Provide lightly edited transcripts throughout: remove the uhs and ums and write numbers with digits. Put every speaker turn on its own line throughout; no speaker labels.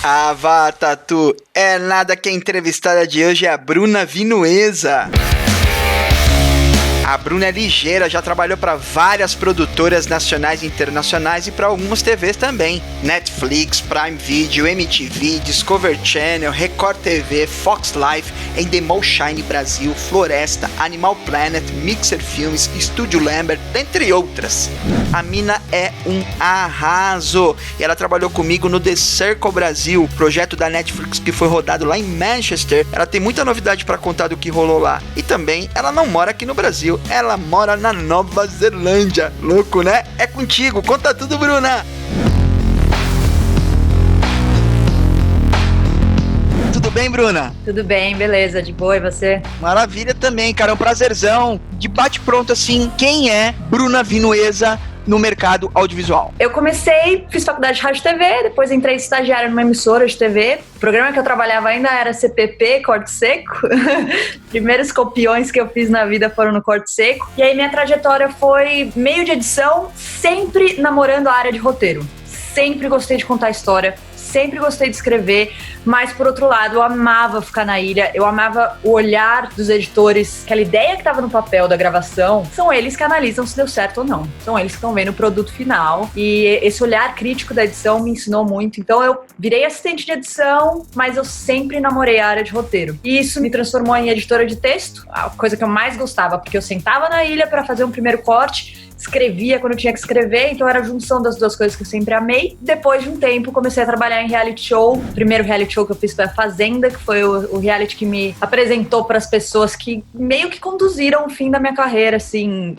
Ah, vá, Tatu. É nada que a entrevistada de hoje é a Bruna Vinuesa. A Bruna é ligeira, já trabalhou para várias produtoras nacionais e internacionais e para algumas TVs também. Netflix, Prime Video, MTV, Discovery Channel, Record TV, Fox Life, Endemol Shine Brasil, Floresta, Animal Planet, Mixer Filmes, Estúdio Lambert, entre outras. A mina é um arraso e ela trabalhou comigo no The Circle Brasil, projeto da Netflix que foi rodado lá em Manchester. Ela tem muita novidade para contar do que rolou lá. E também ela não mora aqui no Brasil, ela mora na Nova Zelândia. Louco, né? É contigo, conta tudo, Bruna! Tudo bem, Bruna?
Tudo bem, beleza, de boa, e você?
Maravilha também, cara, é um prazerzão. De bate pronto assim, quem é Bruna Vinuesa no mercado audiovisual?
Eu fiz faculdade de rádio e TV, depois entrei estagiária numa emissora de TV. O programa que eu trabalhava ainda era CPP, Corte Seco. Primeiros copiões que eu fiz na vida foram no Corte Seco. E aí minha trajetória foi meio de edição, sempre namorando a área de roteiro. Sempre gostei de contar história, sempre gostei de escrever, mas por outro lado eu amava ficar na ilha, eu amava o olhar dos editores, aquela ideia que estava no papel da gravação, são eles que analisam se deu certo ou não, são eles que estão vendo o produto final, e esse olhar crítico da edição me ensinou muito. Então eu virei assistente de edição, mas eu sempre namorei a área de roteiro, e isso me transformou em editora de texto, a coisa que eu mais gostava, porque eu sentava na ilha para fazer um primeiro corte, escrevia quando eu tinha que escrever, então era a junção das duas coisas que eu sempre amei. Depois de um tempo, comecei a trabalhar em reality show. O primeiro reality show que eu fiz foi a Fazenda, que foi o reality que me apresentou para as pessoas que meio que conduziram o fim da minha carreira, assim,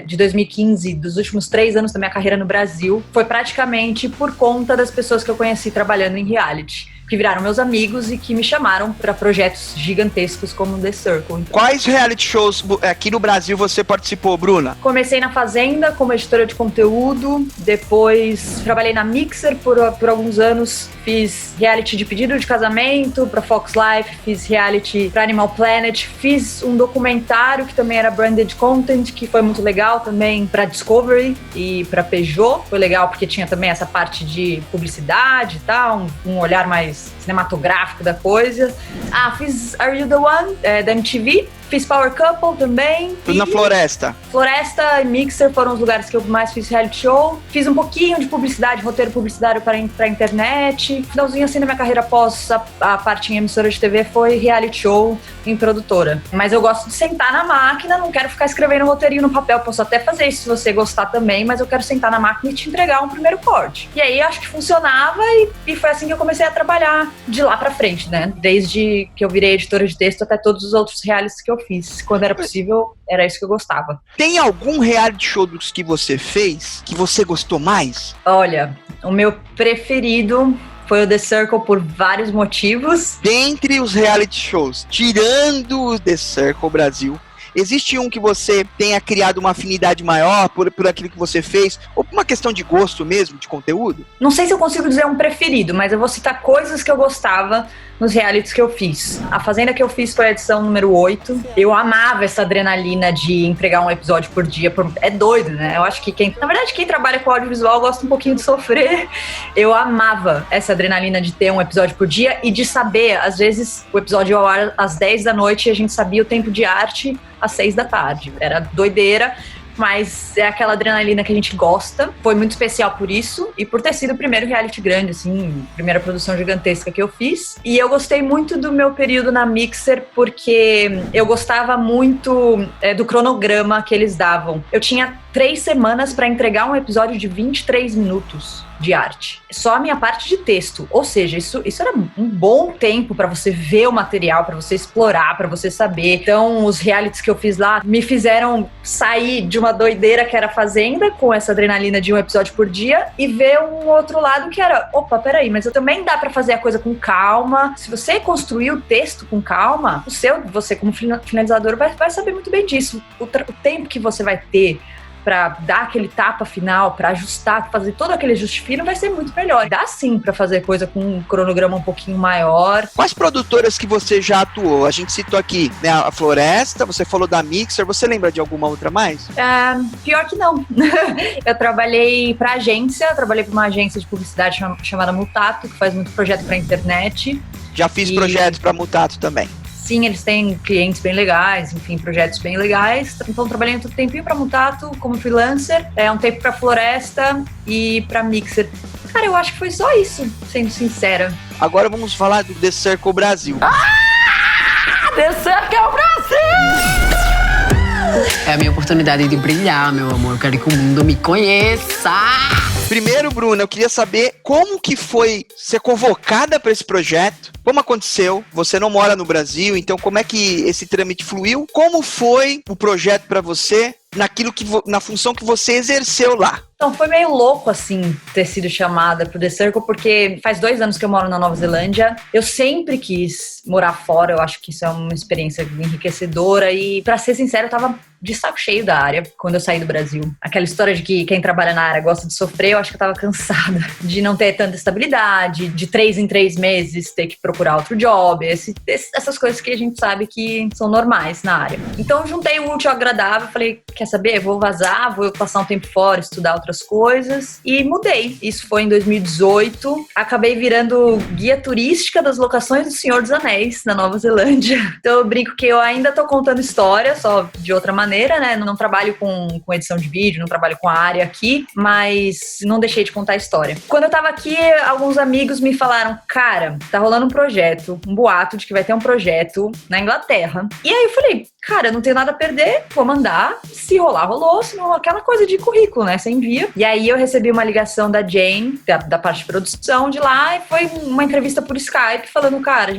de 2015, dos últimos 3 anos da minha carreira no Brasil. Foi praticamente por conta das pessoas que eu conheci trabalhando em reality, que viraram meus amigos e que me chamaram para projetos gigantescos como The Circle. Então,
quais reality shows aqui no Brasil você participou, Bruna?
Comecei na Fazenda como editora de conteúdo, depois trabalhei na Mixer por alguns anos, fiz reality de pedido de casamento para Fox Life, fiz reality para Animal Planet, fiz um documentário que também era branded content, que foi muito legal também para Discovery e para Peugeot. Foi legal porque tinha também essa parte de publicidade e tal, um olhar mais cinematográfico da coisa. Fiz Are You The One, da MTV. Fiz Power Couple também.
Tudo na Floresta.
Floresta e Mixer foram os lugares que eu mais fiz reality show. Fiz um pouquinho de publicidade, roteiro publicitário para internet. Finalzinho assim da minha carreira após a parte em emissora de TV foi reality show em produtora. Mas eu gosto de sentar na máquina, não quero ficar escrevendo roteirinho no papel. Posso até fazer isso se você gostar também, mas eu quero sentar na máquina e te entregar um primeiro corte. E aí acho que funcionava e foi assim que eu comecei a trabalhar de lá pra frente, né? Desde que eu virei editora de texto até todos os outros realities que eu fiz. Quando era possível, era isso que eu gostava.
Tem algum reality show dos que você fez que você gostou mais?
Olha, o meu preferido foi o The Circle por vários motivos.
Dentre os reality shows, tirando o The Circle Brasil, existe um que você tenha criado uma afinidade maior por aquilo que você fez? Ou por uma questão de gosto mesmo, de conteúdo?
Não sei se eu consigo dizer um preferido, mas eu vou citar coisas que eu gostava nos realities que eu fiz. A Fazenda que eu fiz foi a edição número 8. Eu amava essa adrenalina de entregar um episódio por dia. É doido, né? Eu acho que quem trabalha com audiovisual gosta um pouquinho de sofrer. Eu amava essa adrenalina de ter um episódio por dia e de saber, às vezes, o episódio ia ao ar às 10 da noite e a gente sabia o tempo de arte às 6 da tarde. Era doideira, mas é aquela adrenalina que a gente gosta. Foi muito especial por isso e por ter sido o primeiro reality grande, assim, primeira produção gigantesca que eu fiz. E eu gostei muito do meu período na Mixer porque eu gostava muito do cronograma que eles davam. Eu tinha 3 semanas para entregar um episódio de 23 minutos de arte. Só a minha parte de texto. Ou seja, isso era um bom tempo para você ver o material, para você explorar, para você saber. Então, os realities que eu fiz lá me fizeram sair de uma doideira que era Fazenda, com essa adrenalina de um episódio por dia, e ver um outro lado que era, opa, peraí, mas eu também dá para fazer a coisa com calma. Se você construir o texto com calma, você como finalizador vai saber muito bem disso. O tempo que você vai ter, pra dar aquele tapa final, pra ajustar, fazer todo aquele ajuste fino, vai ser muito melhor. Dá sim pra fazer coisa com um cronograma um pouquinho maior.
Quais produtoras que você já atuou? A gente citou aqui, né, a Floresta, você falou da Mixer, você lembra de alguma outra mais?
Pior que não. Eu trabalhei pra agência, trabalhei pra uma agência de publicidade chamada Mutato, que faz muito projeto pra internet.
Já fiz projetos pra Mutato também.
Sim, eles têm clientes bem legais, enfim, projetos bem legais. Então, trabalhei um tempinho pra Mutato como freelancer, um tempo pra Floresta e pra Mixer. Cara, eu acho que foi só isso, sendo sincera.
Agora vamos falar do The Circle Brasil.
The Circle Brasil!
É a minha oportunidade de brilhar, meu amor. Eu quero que o mundo me conheça.
Primeiro, Bruna, eu queria saber como que foi ser convocada para esse projeto. Como aconteceu? Você não mora no Brasil, então como é que esse trâmite fluiu? Como foi o projeto para você na função que você exerceu lá?
Então, foi meio louco, assim, ter sido chamada pro The Circle, porque faz 2 anos que eu moro na Nova Zelândia. Eu sempre quis morar fora, eu acho que isso é uma experiência enriquecedora e, pra ser sincera, eu tava de saco cheio da área quando eu saí do Brasil. Aquela história de que quem trabalha na área gosta de sofrer, eu acho que eu tava cansada de não ter tanta estabilidade, de 3 em 3 meses ter que procurar outro job, essas coisas que a gente sabe que são normais na área. Então, eu juntei o útil ao agradável, falei, quer saber? Vou vazar, vou passar um tempo fora, estudar outras coisas e mudei. Isso foi em 2018. Acabei virando guia turística das locações do Senhor dos Anéis na Nova Zelândia. Então eu brinco que eu ainda tô contando história, só de outra maneira, né? Não trabalho com edição de vídeo, não trabalho com a área aqui, mas não deixei de contar a história. Quando eu tava aqui, alguns amigos me falaram, cara, tá rolando um projeto, um boato de que vai ter um projeto na Inglaterra. E aí eu falei, cara, eu não tenho nada a perder, vou mandar. Se rolar, rolou. Se não, aquela coisa de currículo, né? Você envia. E aí eu recebi uma ligação da Jane, da parte de produção de lá, e foi uma entrevista por Skype, falando, cara,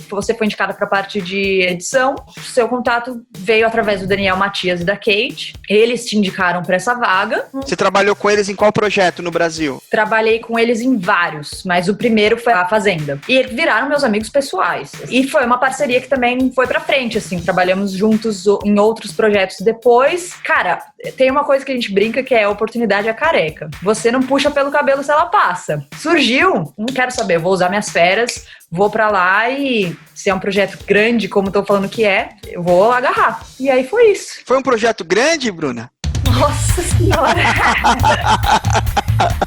você foi indicada pra parte de edição, seu contato veio através do Daniel Matias e da Kate. Eles te indicaram pra essa vaga.
Você trabalhou com eles em qual projeto no Brasil?
Trabalhei com eles em vários, mas o primeiro foi a Fazenda. E eles viraram meus amigos pessoais. E foi uma parceria que também foi pra frente, assim, trabalhamos juntos em outros projetos depois. Cara, tem uma coisa que a gente brinca que é a oportunidade é careca. Você não puxa pelo cabelo se ela passa. Surgiu, não quero saber, vou usar minhas férias, vou pra lá e se é um projeto grande, como tô falando que é, eu vou agarrar. E aí foi isso.
Foi um projeto grande, Bruna?
Nossa Senhora!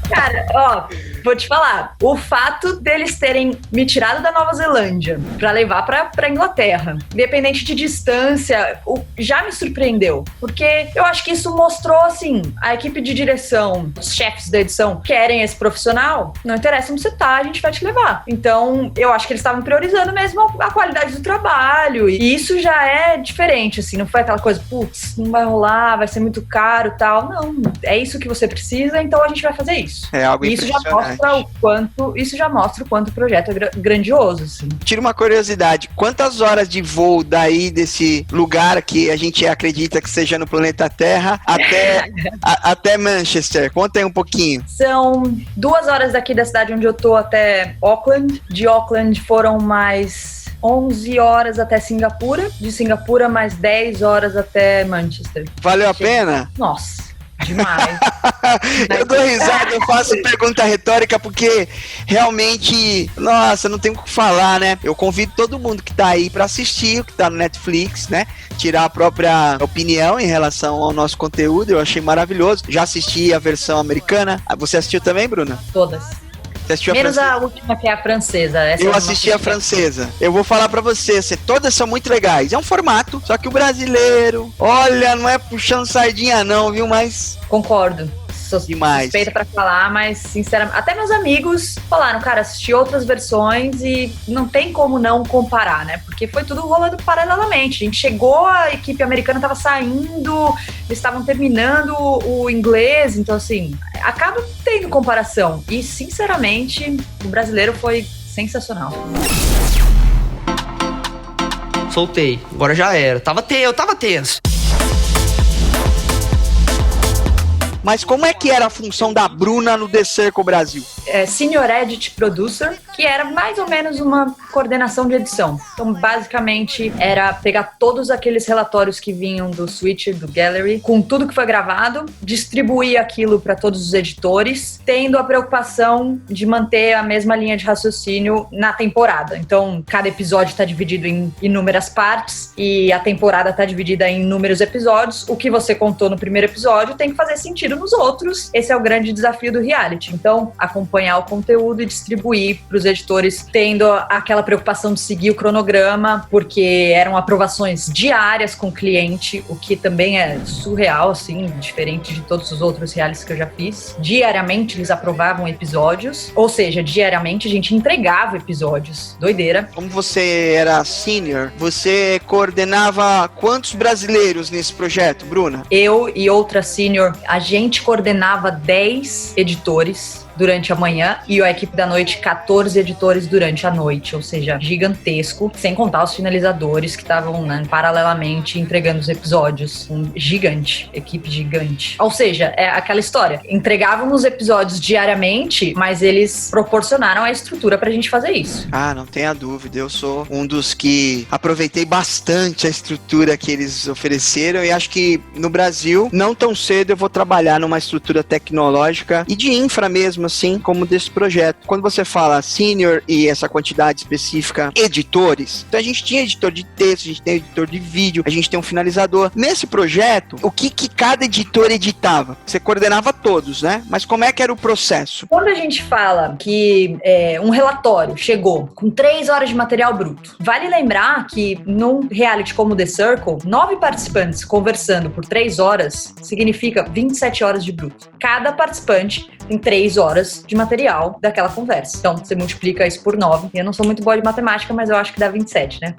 Cara, ó, vou te falar, o fato deles terem me tirado da Nova Zelândia pra levar pra Inglaterra, independente de distância, já me surpreendeu. Porque eu acho que isso mostrou, assim, a equipe de direção, os chefes da edição, querem esse profissional, não interessa onde você tá, a gente vai te levar. Então, eu acho que eles estavam priorizando mesmo a qualidade do trabalho. E isso já é diferente, assim, não foi aquela coisa, putz, não vai rolar, vai ser muito caro e tal. Não, é isso que você precisa, então a gente vai fazer isso.
É algo
isso
impressionante.
Isso já mostra o quanto o projeto é grandioso, assim.
Tira uma curiosidade, quantas horas de voo daí desse lugar que a gente acredita que seja no planeta Terra até Manchester? Conta aí um pouquinho.
São 2 horas daqui da cidade onde eu tô até Auckland. De Auckland foram mais 11 horas até Singapura. De Singapura mais 10 horas até Manchester.
Valeu a pena?
Nossa. Demais.
Eu dou risada, eu faço pergunta retórica porque realmente, nossa, não tem o que falar, né? Eu convido todo mundo que tá aí pra assistir, que tá no Netflix, né? Tirar a própria opinião em relação ao nosso conteúdo, eu achei maravilhoso. Já assisti a versão americana. Você assistiu também, Bruna?
Todas. Menos a última, que é a francesa.
Eu assisti a francesa. Eu vou falar pra você, todas são muito legais. É um formato, só que o brasileiro, olha, não é puxando sardinha não, viu? Mas...
Concordo. Sou
demais.
Suspeita pra falar, mas sinceramente, até meus amigos falaram, cara, assisti outras versões e não tem como não comparar, né? Porque foi tudo rolando paralelamente. A gente chegou, a equipe americana tava saindo, eles estavam terminando o inglês, então assim, acaba tendo comparação. E sinceramente, o brasileiro foi sensacional.
Soltei, agora já era. Eu tava tenso.
Mas como é que era a função da Bruna no The Circle Brasil?
Senior Edit Producer, que era mais ou menos uma coordenação de edição. Então, basicamente, era pegar todos aqueles relatórios que vinham do Switcher, do Gallery, com tudo que foi gravado, distribuir aquilo para todos os editores, tendo a preocupação de manter a mesma linha de raciocínio na temporada. Então, cada episódio está dividido em inúmeras partes e a temporada está dividida em inúmeros episódios. O que você contou no primeiro episódio tem que fazer sentido nos outros. Esse é o grande desafio do reality. Então, acompanhar o conteúdo e distribuir para os editores, tendo aquela preocupação de seguir o cronograma, porque eram aprovações diárias com o cliente, o que também é surreal, assim, diferente de todos os outros realities que eu já fiz. Diariamente eles aprovavam episódios, ou seja, diariamente a gente entregava episódios. Doideira.
Como você era senior, você coordenava quantos brasileiros nesse projeto, Bruna?
Eu e outra senior, a gente coordenava 10 editores durante a manhã e a equipe da noite 14 editores durante a noite, ou seja, gigantesco, sem contar os finalizadores que estavam, né, paralelamente entregando os episódios. Gigante, equipe gigante. Ou seja, é aquela história, entregávamos episódios diariamente, mas eles proporcionaram a estrutura pra gente fazer isso.
Ah, não tenha dúvida, eu sou um dos que aproveitei bastante a estrutura que eles ofereceram e acho que no Brasil, não tão cedo eu vou trabalhar numa estrutura tecnológica e de infra mesmo, assim como desse projeto. Quando você fala senior e essa quantidade específica, editores, então a gente tinha editor de texto, a gente tem editor de vídeo, a gente tem um finalizador. Nesse projeto, o que cada editor editava? Você coordenava todos, né? Mas como é que era o processo?
Quando a gente fala que um relatório chegou com 3 horas de material bruto, vale lembrar que num reality como The Circle, 9 participantes conversando por 3 horas significa 27 horas de bruto. Cada participante tem 3 horas de material daquela conversa. Então, você multiplica isso por 9. Eu não sou muito boa de matemática, mas eu acho que dá 27, né?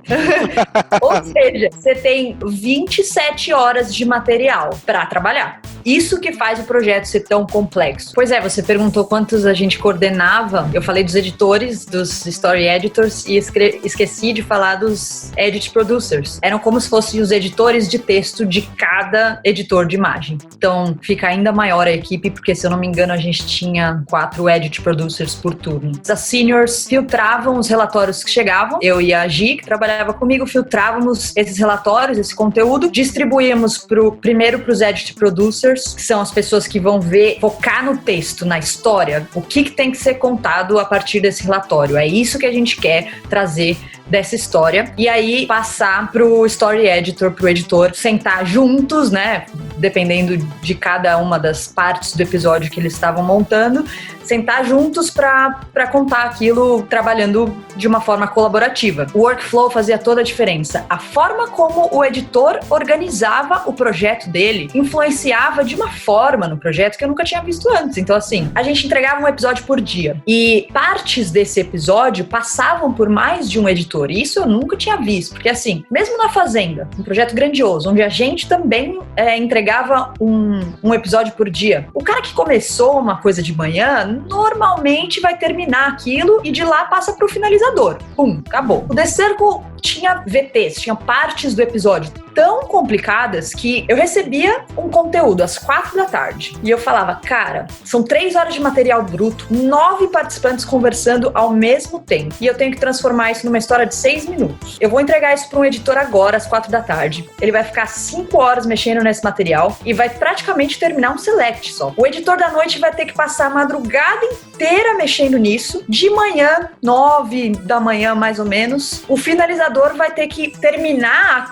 Ou seja, você tem 27 horas de material para trabalhar. Isso que faz o projeto ser tão complexo. Pois é, você perguntou quantos a gente coordenava. Eu falei dos editores, dos story editors e esqueci de falar dos edit producers. Eram como se fossem os editores de texto de cada editor de imagem. Então, fica ainda maior a equipe, porque se eu não me engano, a gente tinha 4 edit producers por turno. As seniors filtravam os relatórios que chegavam. Eu e a Gi, que trabalhava comigo, filtrávamos esses relatórios, esse conteúdo, distribuíamos primeiro para os edit producers, que são as pessoas que vão focar no texto, na história, o que tem que ser contado a partir desse relatório. É isso que a gente quer trazer dessa história. E aí passar pro story editor, pro editor, sentar juntos, né? Dependendo de cada uma das partes do episódio que eles estavam montando, sentar juntos para contar aquilo trabalhando de uma forma colaborativa. O workflow fazia toda a diferença. A forma como o editor organizava o projeto dele influenciava de uma forma no projeto que eu nunca tinha visto antes. Então, assim, a gente entregava um episódio por dia e partes desse episódio passavam por mais de um editor. E isso eu nunca tinha visto, porque assim, mesmo na Fazenda, um projeto grandioso, onde a gente também entregava um episódio por dia, o cara que começou uma coisa de manhã normalmente vai terminar aquilo e de lá passa pro finalizador. Pum, acabou. O The Circle tinha VTs, tinha partes do episódio tão complicadas que eu recebia um conteúdo às 4 da tarde e eu falava, cara, são 3 horas de material bruto, 9 participantes conversando ao mesmo tempo e eu tenho que transformar isso numa história de 6 minutos. Eu vou entregar isso para um editor agora às 4 da tarde. Ele vai ficar 5 horas mexendo nesse material e vai praticamente terminar um select só. O editor da noite vai ter que passar a madrugada inteira mexendo nisso. De manhã, 9 da manhã mais ou menos, o finalizador vai ter que terminar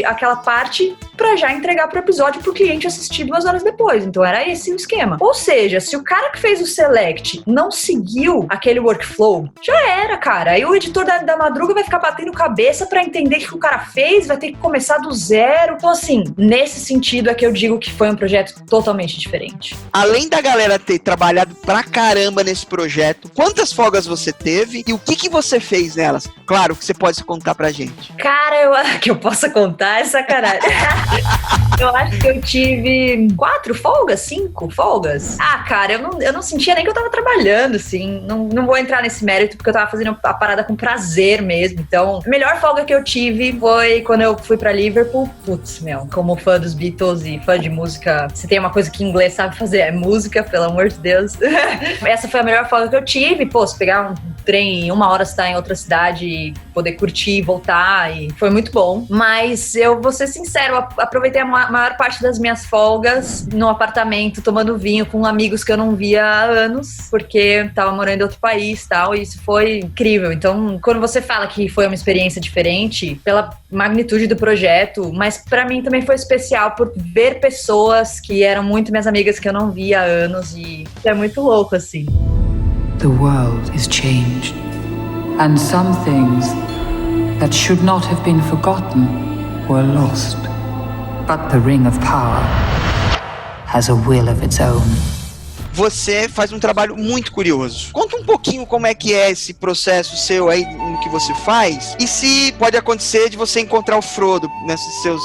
aquela parte para já entregar pro episódio pro cliente assistir 2 horas depois. Então era esse o esquema. Ou seja, se o cara que fez o select não seguiu aquele workflow, já era, cara. Aí o editor da madruga vai ficar batendo cabeça para entender o que o cara fez, vai ter que começar do zero. Então, assim, nesse sentido é que eu digo que foi um projeto totalmente diferente.
Além da galera ter trabalhado pra caramba nesse projeto, quantas folgas você teve e o que você fez nelas? Claro que você pode contar pra gente.
Cara, que eu possa contar é sacanagem. Eu acho que eu tive 4 folgas, 5 folgas. Ah, cara, eu não sentia nem que eu tava trabalhando, assim. Não vou entrar nesse mérito, porque eu tava fazendo a parada com prazer mesmo. Então, a melhor folga que eu tive foi quando eu fui pra Liverpool. Putz, como fã dos Beatles e fã de música, se tem uma coisa que inglês sabe fazer, é música, pelo amor de Deus. Essa foi a melhor folga que eu tive. Pô, se pegar um trem em 1 hora, você tá em outra cidade e poder curtir e voltar, e foi muito bom. Mas eu vou ser sincero, aproveitei a maior parte das minhas folgas no apartamento, tomando vinho com amigos que eu não via há anos, porque tava morando em outro país e tal, e isso foi incrível. Então, quando você fala que foi uma experiência diferente, pela magnitude do projeto, mas pra mim também foi especial por ver pessoas que eram muito minhas amigas que eu não via há anos, e é muito louco, assim.
The world is changed, and some things that should not have been forgotten were lost. But the Ring of Power has a will of its own.
Você faz um trabalho muito curioso. Conta um pouquinho como é que é esse processo seu aí, no que você faz, e se pode acontecer de você encontrar o Frodo nesses seus...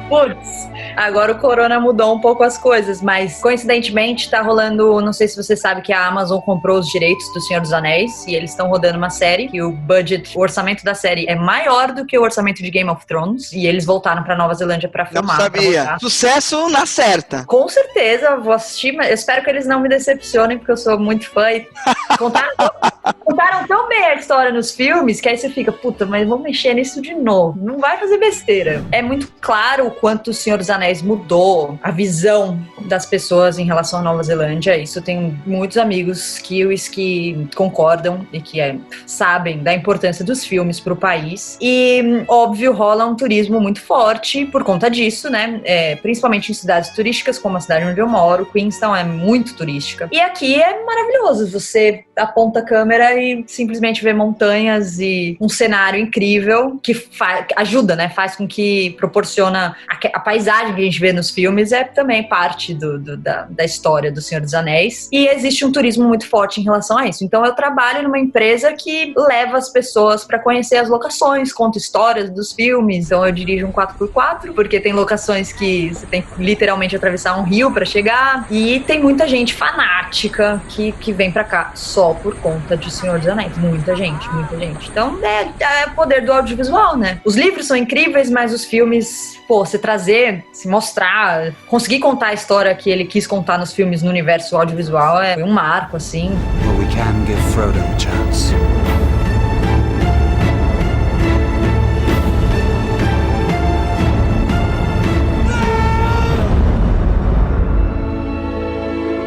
Putz, agora o corona mudou um pouco as coisas, mas coincidentemente tá rolando, não sei se você sabe que a Amazon comprou os direitos do Senhor dos Anéis e eles estão rodando uma série que o orçamento da série é maior do que o orçamento de Game of Thrones, e eles voltaram pra Nova Zelândia pra filmar.
Não sabia. Sucesso na certa.
Com certeza, vou assistir, mas eu espero que eles não me decepcionem, porque eu sou muito fã e contaram tão bem a história nos filmes que aí você fica, puta, mas vou mexer nisso de novo. Não vai fazer besteira. É muito claro o quanto o Senhor dos Anéis mudou a visão das pessoas em relação à Nova Zelândia. Isso tem muitos amigos kiwis que concordam e que sabem da importância dos filmes pro país. E, óbvio, rola um turismo muito forte por conta disso, né? Principalmente em cidades turísticas, como a cidade onde eu moro. Queenstown é muito turística. E aqui é maravilhoso. Você aponta a câmera e simplesmente vê montanhas e um cenário incrível que ajuda, né? Faz com que proporciona a paisagem que a gente vê nos filmes é também parte da história do Senhor dos Anéis. E existe um turismo muito forte em relação a isso. Então eu trabalho numa empresa que leva as pessoas para conhecer as locações, conta histórias dos filmes. Então eu dirijo um 4x4, porque tem locações que você tem que literalmente atravessar um rio para chegar. E tem muita gente fanática que vem para cá só por conta de Senhor dos Anéis. Muita gente, muita gente. Então é o poder do audiovisual, né? Os livros são incríveis, mas os filmes, pô, se trazer, se mostrar, conseguir contar a história que ele quis contar nos filmes no universo audiovisual é um marco, assim.
Well, we can give Frodo a chance.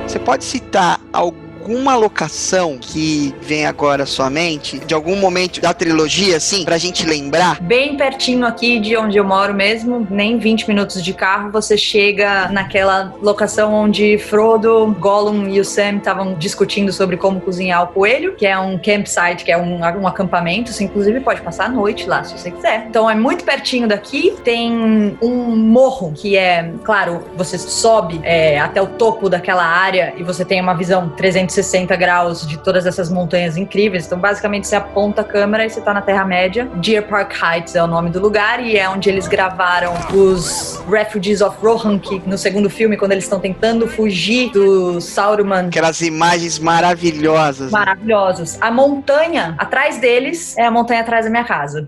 Você pode citar alguma locação que vem agora à sua mente, de algum momento da trilogia, assim, pra gente lembrar?
Bem pertinho aqui de onde eu moro mesmo, nem 20 minutos de carro, você chega naquela locação onde Frodo, Gollum e o Sam estavam discutindo sobre como cozinhar o coelho, que é um campsite, que é um acampamento. Você inclusive pode passar a noite lá, se você quiser. Então é muito pertinho daqui. Tem um morro que é, claro, você sobe até o topo daquela área e você tem uma visão 360 graus de todas essas montanhas incríveis. Então basicamente você aponta a câmera e você tá na Terra-média. Deer Park Heights é o nome do lugar e é onde eles gravaram os Refugees of Rohan, que no segundo filme, quando eles estão tentando fugir do Sauron.
Aquelas imagens maravilhosas.
Maravilhosas. A montanha atrás deles é a montanha atrás da minha casa.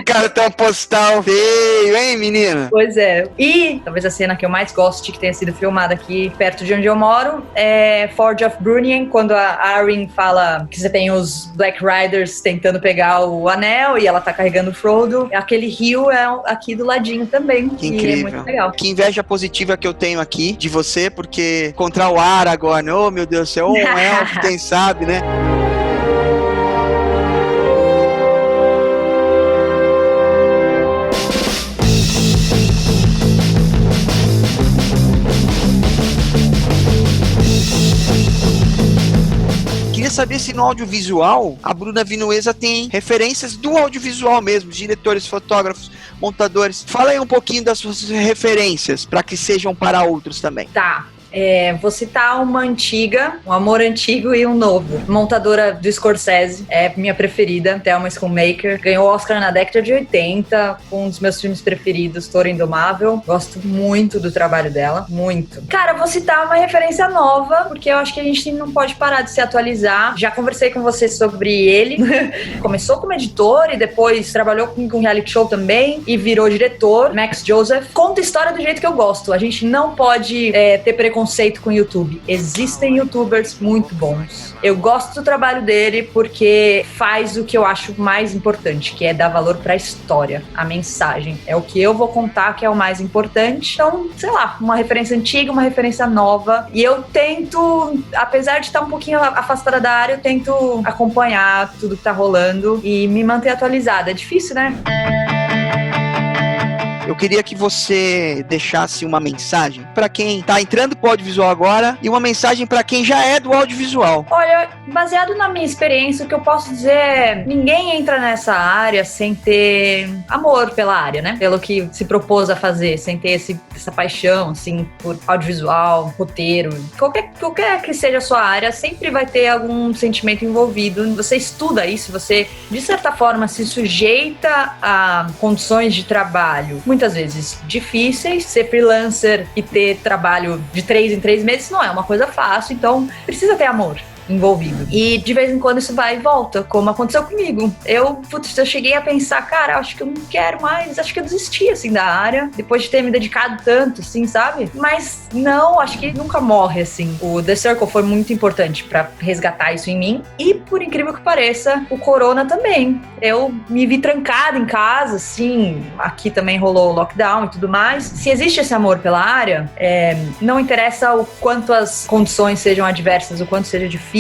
Cartão postal veio, hein, menina?
Pois é. E talvez a cena que eu mais goste que tenha sido filmada aqui perto de onde eu moro é Forge of Brunien, quando a Arryn fala que você tem os Black Riders tentando pegar o anel e ela tá carregando o Frodo. Aquele rio é aqui do ladinho também.
Que incrível.
É muito legal.
Que inveja positiva que eu tenho aqui de você, porque encontrar o Aragorn, oh meu Deus do céu, um elfo, quem sabe, né? Saber se no audiovisual a Bruna Vinuesa tem referências do audiovisual mesmo, diretores, fotógrafos, montadores. Fala aí um pouquinho das suas referências para que sejam para outros também.
Tá. Vou citar uma antiga, um amor antigo e um novo. Montadora do Scorsese, é minha preferida, Thelma Schoonmaker. Ganhou o Oscar na década de 80, com um dos meus filmes preferidos, Touro Indomável. Gosto muito do trabalho dela, muito. Cara, vou citar uma referência nova, porque eu acho que a gente não pode parar de se atualizar. Já conversei com você sobre ele. Começou como editor e depois trabalhou com reality show também e virou diretor. Max Joseph. Conta a história do jeito que eu gosto. A gente não pode ter preconceito preconceito com o YouTube. Existem youtubers muito bons. Eu gosto do trabalho dele porque faz o que eu acho mais importante, que é dar valor pra história, a mensagem. É o que eu vou contar que é o mais importante. Então, sei lá, uma referência antiga, uma referência nova. E eu tento, apesar de estar um pouquinho afastada da área, eu tento acompanhar tudo que tá rolando e me manter atualizada. É difícil, né?
Eu queria que você deixasse uma mensagem para quem tá entrando pro audiovisual agora e uma mensagem para quem já é do audiovisual.
Olha, baseado na minha experiência, o que eu posso dizer é: ninguém entra nessa área sem ter amor pela área, né? Pelo que se propôs a fazer, sem ter essa paixão, assim, por audiovisual, roteiro. Qualquer que seja a sua área, sempre vai ter algum sentimento envolvido. Você estuda isso, você, de certa forma, se sujeita a condições de trabalho muitas vezes difíceis. Ser freelancer e ter trabalho de 3 em 3 meses não é uma coisa fácil, então precisa ter amor envolvido. E de vez em quando isso vai e volta, como aconteceu comigo. Eu cheguei a pensar, cara, acho que eu não quero mais, acho que eu desisti, assim, da área, depois de ter me dedicado tanto, assim, sabe? Mas não, acho que nunca morre, assim. O The Circle foi muito importante pra resgatar isso em mim, e por incrível que pareça, o Corona também. Eu me vi trancada em casa, assim, aqui também rolou o lockdown e tudo mais. Se existe esse amor pela área, não interessa o quanto as condições sejam adversas, o quanto seja difícil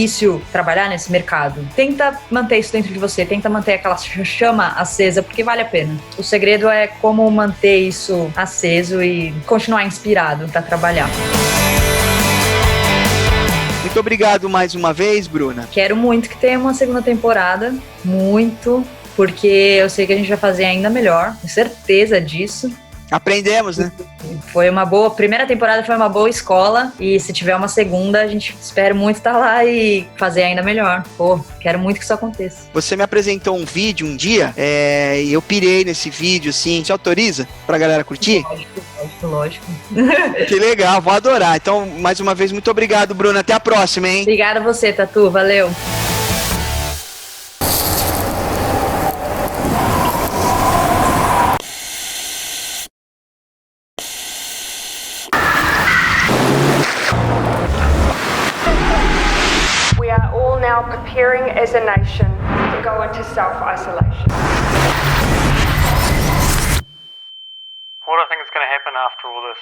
trabalhar nesse mercado. Tenta manter isso dentro de você, tenta manter aquela chama acesa, porque vale a pena. O segredo é como manter isso aceso e continuar inspirado para trabalhar.
Muito obrigado mais uma vez, Bruna.
Quero muito que tenha uma segunda temporada, muito, porque eu sei que a gente vai fazer ainda melhor, tenho certeza disso.
Aprendemos, né?
Foi uma boa, primeira temporada foi uma boa escola, e se tiver uma segunda, a gente espera muito estar lá e fazer ainda melhor. Pô, quero muito que isso aconteça.
Você me apresentou um vídeo um dia, e eu pirei nesse vídeo, assim. Você autoriza pra galera curtir?
Lógico.
Que legal, vou adorar. Então, mais uma vez, muito obrigado, Bruna. Até a próxima, hein?
Obrigada a você, Tatu. Valeu.
Preparing as a nation to go into self-isolation.
What do I think is going to happen after all this?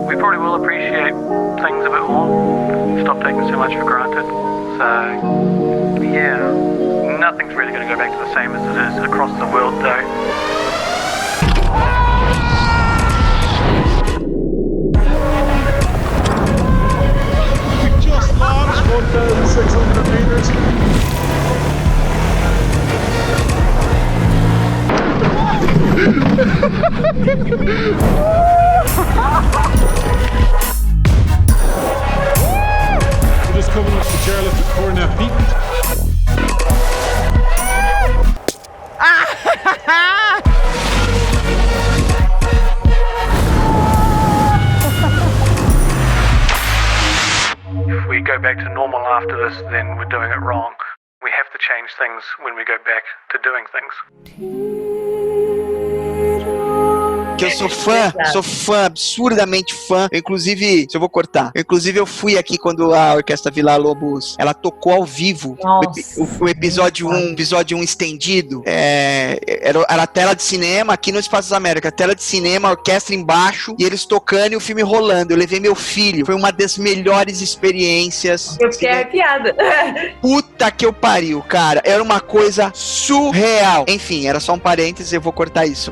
We probably will appreciate things a bit more, stop taking so much for granted. So, yeah, nothing's really going to go back to the same as it is across the world though.
Just launched 1,600 meters. We're just coming up to Charlotte to Cornet Peak.
If we go back to normal after this, then we're doing it wrong. We have to change things when we go back to doing things.
Que eu sou fã, absurdamente fã. Eu, inclusive, se eu vou cortar. Eu fui aqui quando a Orquestra Vila Lobos, ela tocou ao vivo. O episódio 1 estendido. Era a tela de cinema aqui no Espaço das Américas. Tela de cinema, a orquestra embaixo e eles tocando e o filme rolando. Eu levei meu filho. Foi uma das melhores experiências.
Eu fiquei arrepiada.
Puta que eu pariu, cara. Era uma coisa surreal. Enfim, era só um parênteses, eu vou cortar isso.